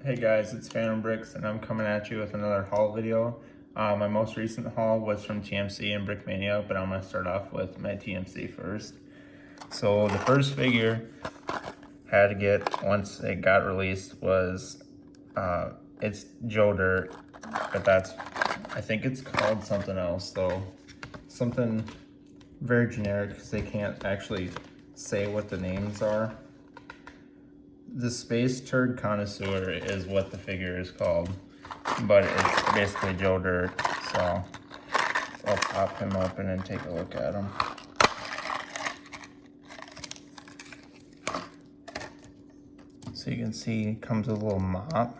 Hey guys, it's Phantom Bricks and I'm coming at you with another haul video. My most recent haul was from TMC and Brickmania, but I'm going to start off with my TMC first. So the first figure I had to get once it got released was, it's Joe Dirt, but I think it's called something else though. Something very generic because they can't actually say what the names are. The Space Turd Connoisseur is what the figure is called, but it's basically Joe Dirt, so I'll pop him up and then take a look at him. So you can see he comes with a little mop,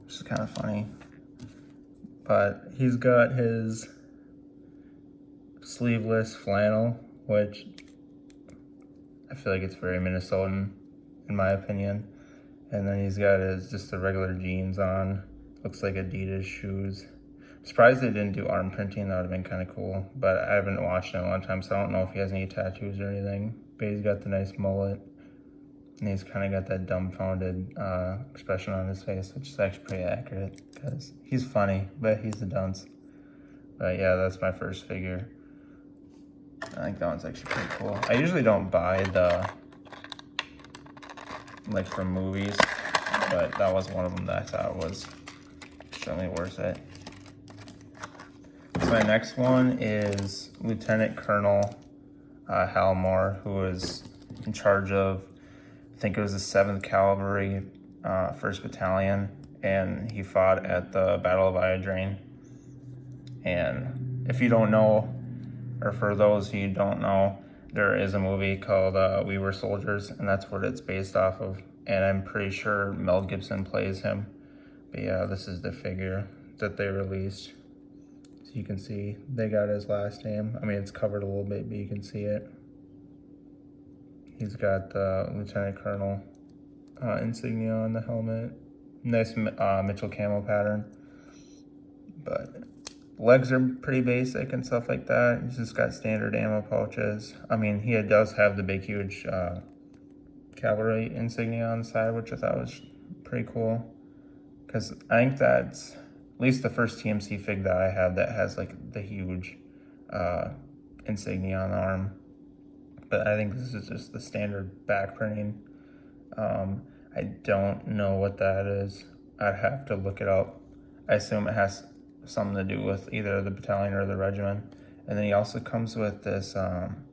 which is kind of funny, but he's got his sleeveless flannel, which I feel like it's very Minnesotan in my opinion. And then he's got just the regular jeans on. Looks like Adidas shoes. I'm surprised they didn't do arm printing. That would have been kind of cool. But I haven't watched it in a long time, so I don't know if he has any tattoos or anything. But he's got the nice mullet. And he's kind of got that dumbfounded expression on his face, which is actually pretty accurate. Because he's funny, but he's a dunce. But yeah, that's my first figure. I think that one's actually pretty cool. I usually don't buy like from movies, but that was one of them that I thought was extremely worth it. So my next one is Lieutenant Colonel Hal Moore, who was in charge of, I think it was the 7th Cavalry, 1st Battalion, and he fought at the Battle of Iodine. And if you don't know, or for those who don't know, there is a movie called We Were Soldiers, and that's what it's based off of. And I'm pretty sure Mel Gibson plays him. But yeah, this is the figure that they released. So you can see they got his last name. I mean, it's covered a little bit, but you can see it. He's got the Lieutenant Colonel insignia on the helmet. Nice Mitchell camo pattern. But legs are pretty basic and stuff like that. He's just got standard ammo pouches. I mean, he does have the big, huge cavalry insignia on the side, which I thought was pretty cool. Because I think that's at least the first TMC fig that I have that has like the huge insignia on the arm. But I think this is just the standard back printing. I don't know what that is. I'd have to look it up. I assume it has something to do with either the battalion or the regiment. And then he also comes with this, I'm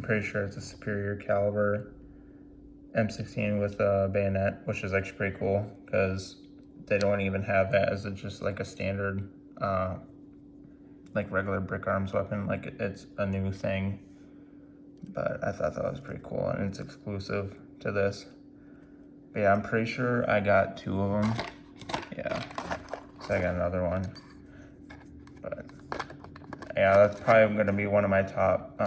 pretty sure it's a superior caliber M16 with a bayonet, which is actually pretty cool because they don't even have that as just like a standard, like regular brick arms weapon. Like it's a new thing, but I thought that was pretty cool and it's exclusive to this. But yeah, I'm pretty sure I got 2 of them. Yeah. So I got another one, but yeah, that's probably going to be one of my top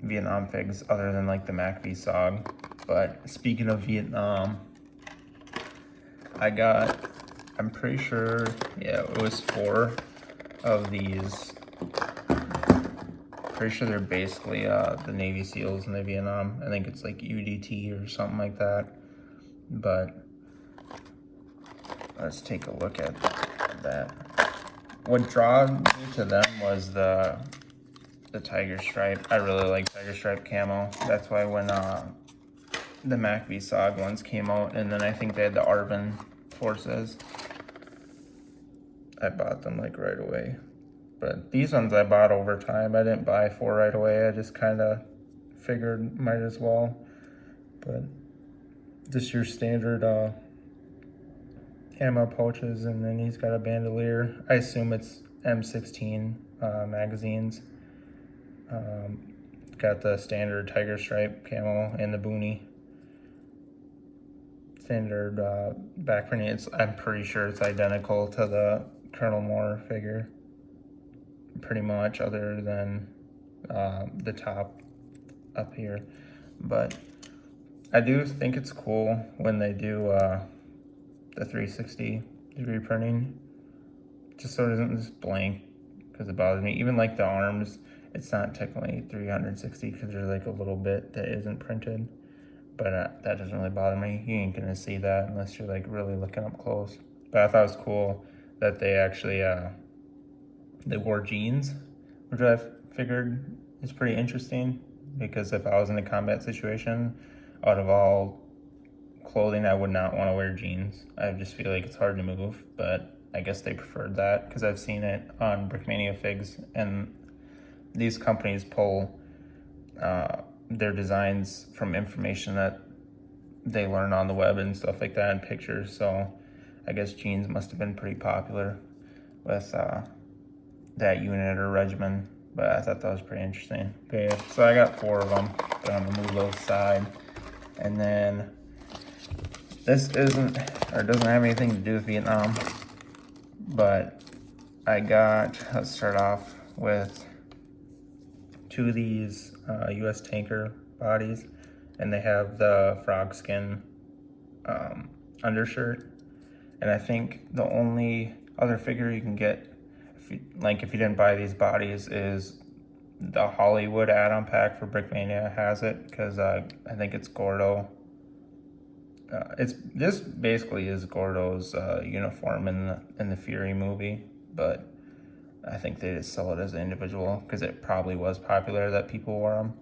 Vietnam figs, other than like the MacV SOG. But speaking of Vietnam, I'm pretty sure, yeah, it was 4 of these. Pretty sure they're basically the Navy SEALs in the Vietnam. I think it's like UDT or something like that. But let's take a look at that. What drew me to them was the tiger stripe. I really like tiger stripe camo. That's why when the MacV SOG ones came out, and then I think they had the ARVN forces, I bought them like right away. But these ones I bought over time. I didn't buy 4 right away. I just kind of figured might as well. But just your standard ammo pouches, and then he's got a bandolier. I assume it's M16 magazines. Got the standard tiger stripe camo and the boonie. Standard back printing. I'm pretty sure it's identical to the Colonel Moore figure, pretty much, other than the top up here. But I do think it's cool when they do the 360-degree printing, just so it isn't just blank, because it bothers me. Even like the arms, it's not technically 360 because there's like a little bit that isn't printed, but that doesn't really bother me. You ain't gonna see that unless you're like really looking up close. But I thought it was cool that they actually they wore jeans, which I figured is pretty interesting, because if I was in a combat situation, out of all clothing, I would not want to wear jeans. I just feel like it's hard to move, but I guess they preferred that because I've seen it on Brickmania figs, and these companies pull their designs from information that they learn on the web and stuff like that, and pictures. So I guess jeans must have been pretty popular with that unit or regimen, but I thought that was pretty interesting. Okay, so I got 4 of them, but I'm gonna move those aside. And then this doesn't have anything to do with Vietnam, but I got, let's start off with 2 of these US tanker bodies, and they have the frog skin undershirt. And I think the only other figure you can get, if you didn't buy these bodies, is the Hollywood add-on pack for Brickmania has it, because I think it's Gordo. This basically is Gordo's uniform in the Fury movie, but I think they just sell it as an individual because it probably was popular that people wore them.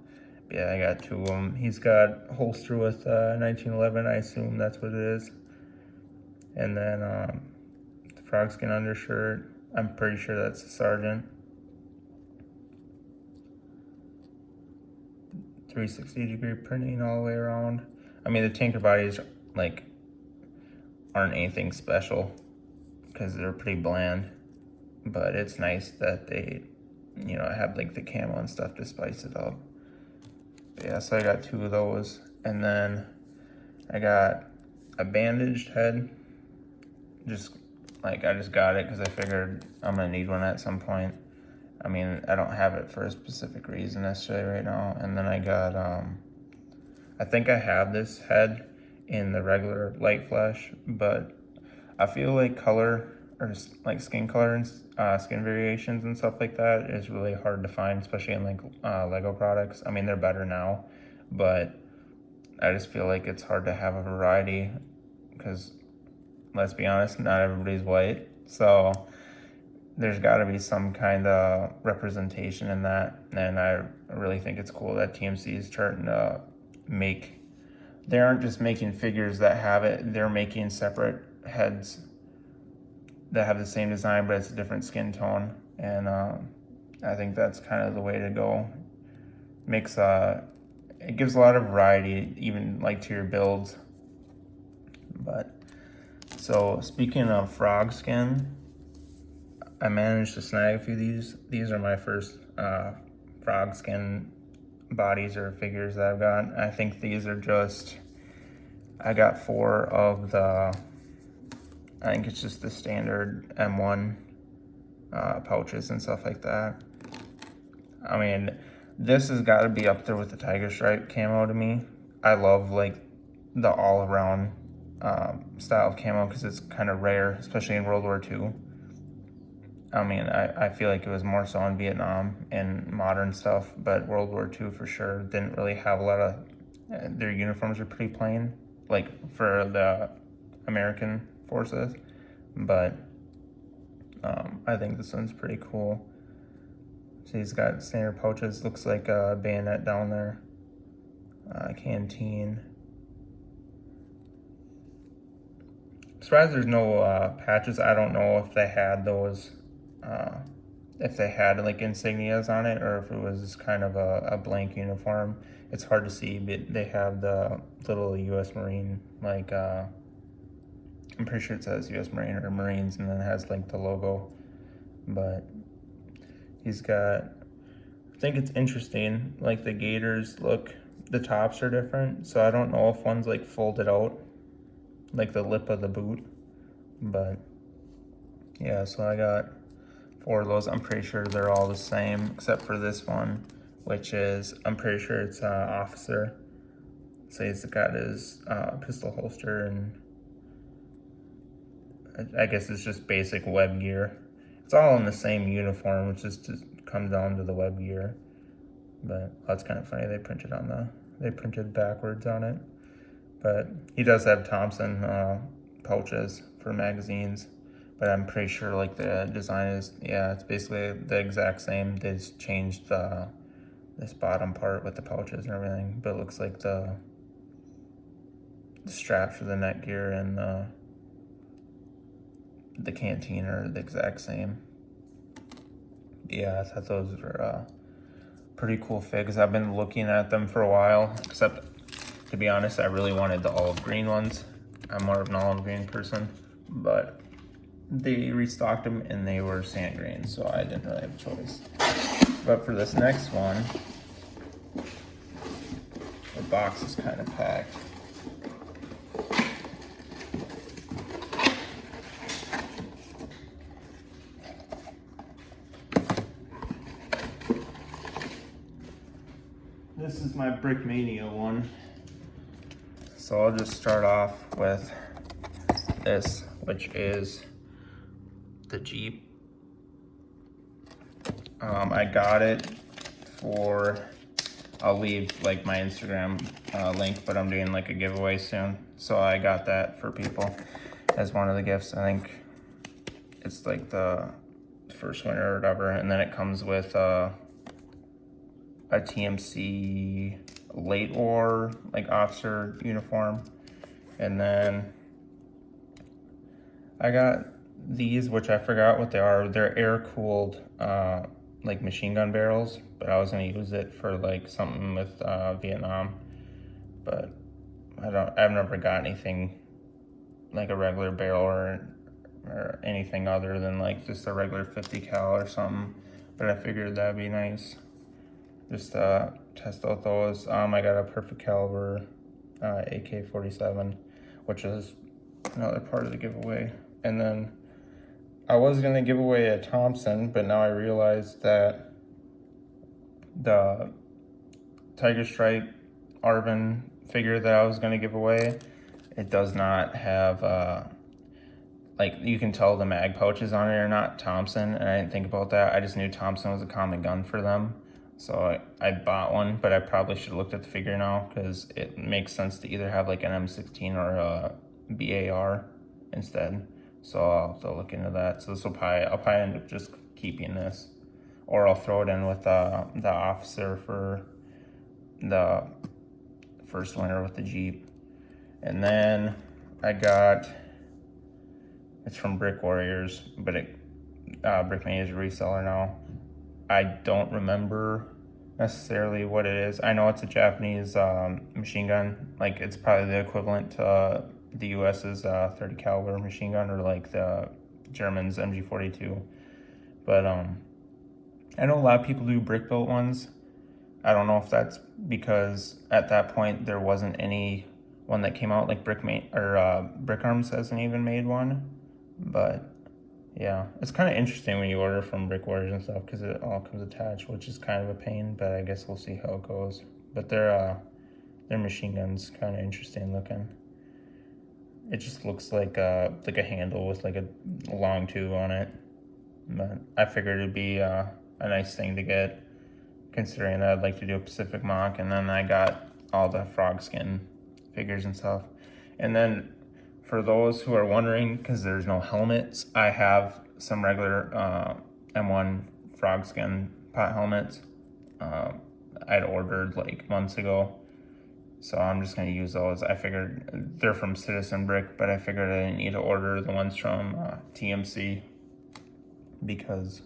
But yeah, I got 2 of them. He's got a holster with 1911. I assume that's what it is. And then the frog skin undershirt. I'm pretty sure that's the sergeant. 360-degree printing all the way around. I mean, the tanker bodies aren't anything special because they're pretty bland, but it's nice that they have the camo and stuff to spice it up. But yeah, so I got 2 of those, and then I got a bandaged head. I just got it because I figured I'm gonna need one at some point. I mean, I don't have it for a specific reason necessarily right now. And then I got I think I have this head in the regular light flesh, but I feel like color, or skin color and skin variations and stuff like that is really hard to find, especially in Lego products. I mean, they're better now, but I just feel like it's hard to have a variety because, let's be honest, not everybody's white. So there's got to be some kind of representation in that, and I really think it's cool that TMC is starting to they aren't just making figures that have it, they're making separate heads that have the same design, but it's a different skin tone. And I think that's kind of the way to go. It gives a lot of variety, even to your builds. But so speaking of frog skin, I managed to snag a few of these. These are my first frog skin bodies or figures that I've got. I think these are I got 4 of the, I think it's just the standard M1 pouches and stuff like that. I mean, this has got to be up there with the tiger stripe camo to me. I love the all-around style of camo because it's kind of rare, especially in World War II. I mean, I feel like it was more so in Vietnam and modern stuff, but World War II for sure didn't really have a lot of, their uniforms are pretty plain, for the American forces, but I think this one's pretty cool. So he's got standard pouches, looks like a bayonet down there, canteen. Surprised there's no patches. I don't know if they had those, if they had insignias on it, or if it was kind of a blank uniform. It's hard to see, but they have the little U.S. Marine, I'm pretty sure it says U.S. Marine or Marines, and then it has the logo. But he's got, I think it's interesting, the gaiters the tops are different, so I don't know if one's folded out, the lip of the boot. But yeah, so I got 4 of those. I'm pretty sure they're all the same except for this one, which is, I'm pretty sure it's officer. So he's got his pistol holster, and I guess it's just basic web gear. It's all in the same uniform, it's just comes down to the web gear. But that's kind of funny, they printed backwards on it. But he does have Thompson pouches for magazines, but I'm pretty sure like the design is, yeah, it's basically the exact same. They just changed this bottom part with the pouches and everything, but it looks like the strap for the neck gear and the canteen are the exact same. Yeah, I thought those were pretty cool figs. I've been looking at them for a while, except to be honest, I really wanted the olive green ones. I'm more of an olive green person, but they restocked them and they were sand green, so I didn't really have a choice. But for this next one, the box is kind of packed. This is my Brickmania one. So I'll just start off with this, which is the Jeep. I got it for, I'll leave like my Instagram link, but I'm doing like a giveaway soon. So I got that for people as one of the gifts. I think it's like the first winner or whatever. And then it comes with a TMC late war like officer uniform, and then I got these, which I forgot what they are. They're air cooled like machine gun barrels, but I was gonna use it for like something with Vietnam, but I've never got anything like a regular barrel or anything other than like just a regular 50 cal or something, but I figured that'd be nice. Just test out those. I got a perfect caliber AK-47, which is another part of the giveaway. And then I was gonna give away a Thompson, but now I realized that the Tiger Stripe Arvin figure that I was gonna give away, it does not have like, you can tell the mag pouches on it are not Thompson, and I didn't think about that. I just knew Thompson was a common gun for them. So I bought one, but I probably should have looked at the figure now, because it makes sense to either have like an M16 or a BAR instead. So I'll have to look into that. So this will I'll probably end up just keeping this, or I'll throw it in with the officer for the first winner with the Jeep. And then I got, it's from Brick Warriors, but Brickmania is a reseller now. I don't remember necessarily what it is. I know it's a Japanese machine gun. Like, it's probably the equivalent to the US's 30 caliber machine gun, or like the Germans MG42. But I know a lot of people do brick built ones. I don't know if that's because at that point there wasn't any one that came out, like Brick Arms hasn't even made one. But yeah, it's kind of interesting when you order from Brick Warriors and stuff, because it all comes attached, which is kind of a pain, but I guess we'll see how it goes. But their machine gun's kind of interesting looking. It just looks like a handle with like a long tube on it. But I figured it'd be a nice thing to get, considering that I'd like to do a Pacific mock. And then I got all the frog skin figures and stuff. And then for those who are wondering, because there's no helmets, I have some regular M1 frog skin pot helmets I'd ordered like months ago. So I'm just gonna use those. I figured they're from Citizen Brick, but I figured I didn't need to order the ones from TMC because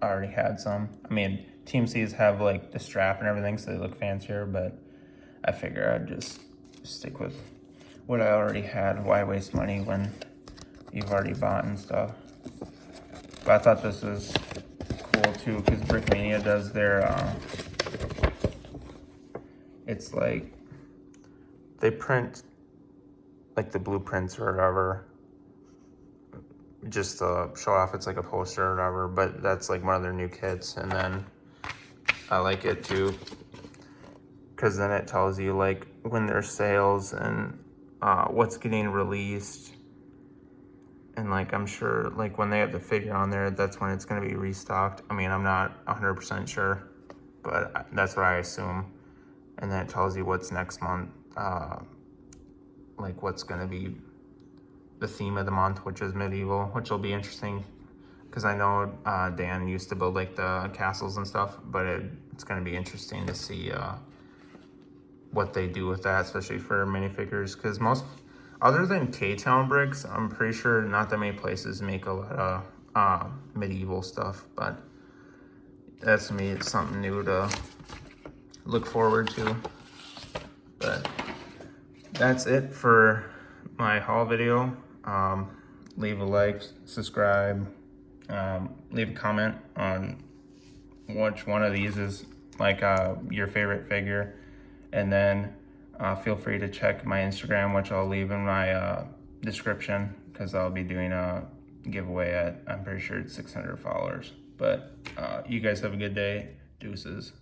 I already had some. I mean, TMCs have like the strap and everything, so they look fancier, but I figure I'd just stick with what I already had. Why waste money when you've already bought and stuff? But I thought this was cool too, because Brickmania does their, it's like, they print like the blueprints or whatever, just to show off it's like a poster or whatever, but that's like one of their new kits. And then I like it too, because then it tells you like when there's sales and what's getting released. And like, I'm sure like when they have the figure on there, that's when it's going to be restocked. I mean, I'm not 100% sure, but that's what I assume. And then it tells you what's next month like what's going to be the theme of the month, which is medieval, which will be interesting because I know Dan used to build like the castles and stuff, but it's going to be interesting to see what they do with that, especially for minifigures, because most, other than K-Town bricks, I'm pretty sure not that many places make a lot of medieval stuff, but that's, to me, it's something new to look forward to. But that's it for my haul video. Leave a like, subscribe, leave a comment on which one of these is like your favorite figure, and then feel free to check my Instagram, which I'll leave in my description, because I'll be doing a giveaway at, I'm pretty sure it's 600 followers. But you guys have a good day. Deuces.